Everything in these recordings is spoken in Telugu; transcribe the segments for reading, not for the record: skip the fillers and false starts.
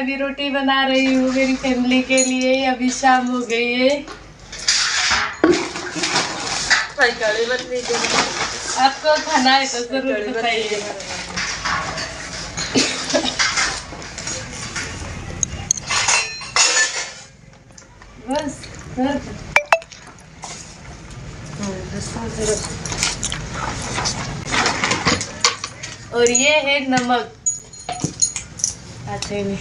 अभी रोटी बना रही हूँ मेरी फैमिली के लिए। अभी शाम हो गई है। आपको खाना है तो जरूर बताइए। बस और ये है नमक। आते नहीं।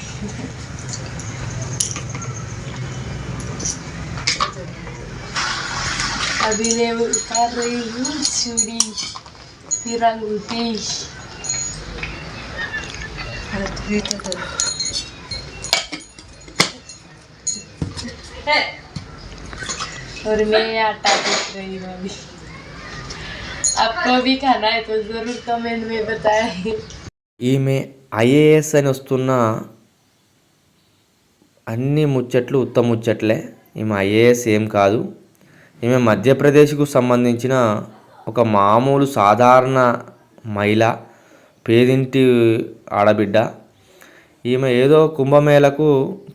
अभी मैं उतार रही हूँ चूड़ी फिर अंगूठी। और मैं आटा पीस रही हूँ अभी। आपको भी खाना है तो जरूर कमेंट में बताएं। ఈమె ఐఏఎస్ అని వస్తున్న అన్ని ముచ్చట్లు ఉత్తమ ముచ్చట్లే. ఈమె ఐఏఎస్ ఏం కాదు. ఈమె మధ్యప్రదేశ్కు సంబంధించిన ఒక మామూలు సాధారణ మహిళ, పేదింటి ఆడబిడ్డ. ఈమె ఏదో కుంభమేళకు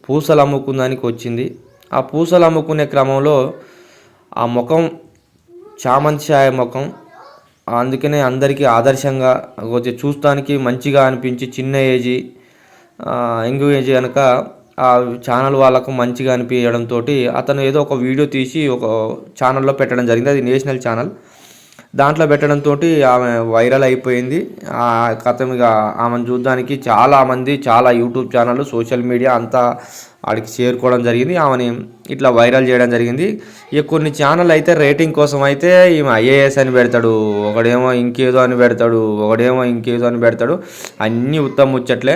పూసలు అమ్ముకుందానికి వచ్చింది. ఆ పూసలు అమ్ముకునే క్రమంలో ఆ ముఖం చామంతి ఛాయ ముఖం, అందుకనే అందరికీ ఆదర్శంగా కొంచెం చూస్తానికి మంచిగా అనిపించి చిన్న ఏజీ యంగ్ ఏజ్ కనుక ఆ ఛానల్ వాళ్ళకు మంచిగా అనిపించడంతో అతను ఏదో ఒక వీడియో తీసి ఒక ఛానల్లో పెట్టడం జరిగింది. అది నేషనల్ ఛానల్. దాంట్లో పెట్టడంతో ఆమె వైరల్ అయిపోయింది. ఆ కథమిగా ఆమెను చూడడానికి చాలామంది చాలా యూట్యూబ్ ఛానళ్ళు సోషల్ మీడియా అంతా ఆడికి చేరుకోవడం జరిగింది. ఆమెని ఇట్లా వైరల్ చేయడం జరిగింది. ఇక కొన్ని ఛానల్ అయితే రేటింగ్ కోసం అయితే ఈమె ఐఏఎస్ అని పెడతాడు, ఒకడేమో ఇంకేదో అని పెడతాడు, ఒకడేమో ఇంకేదో అని పెడతాడు. అన్నీ ఉత్తమ ముచ్చట్లే.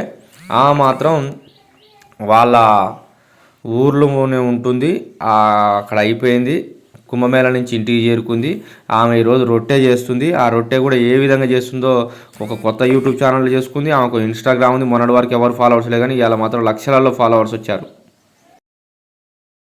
ఆ మాత్రం వాళ్ళ ఊర్లోనే ఉంటుంది. అక్కడ అయిపోయింది. కుంభమేళ నుంచి ఇంటికి చేరుకుంది. ఆమె ఈరోజు రొట్టె చేస్తుంది. ఆ రొట్టె కూడా ఏ విధంగా చేస్తుందో ఒక కొత్త యూట్యూబ్ ఛానల్ చేసుకుంది. ఆమెకు ఇన్స్టాగ్రామ్ ఉంది. మొన్నటి వరకు ఎవరు ఫాలోవర్స్ లేదు, కానీ ఇవాళ మాత్రం లక్షలలో ఫాలోవర్స్ వచ్చారు.